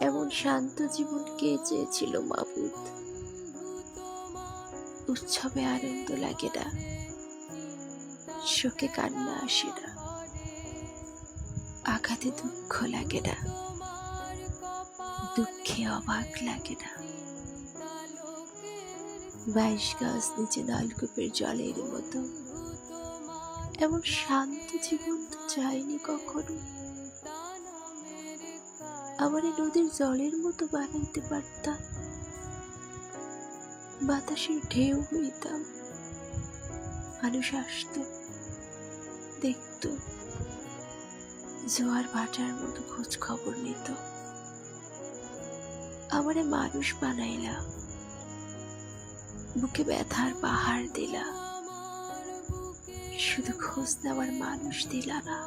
এমন শান্ত জীবন কে চেয়েছিল মাবুদ? উৎসবে আনন্দ লাগে না, শোকে কান্না আসে না, আঘাতে দুঃখ লাগে না, দুঃখে অবাক লাগে না। 22 গাছ নিচে নলকূপের জলের মতো এমন শান্ত জীবন তো চাইনি কখনো। আমার এই নদীর জলের মতো বানাইতে পারতাম, বাতাসের ঢেউ হইতাম। মানুষ আসতো, দেখতো, জোয়ার ভাটার মতো খোঁজ খবর নিত। আমারে মানুষ বানাইলা, বুকে ব্যথার পাহাড় দিলা, শুধু খোঁজ নেওয়ার মানুষ দিলা না।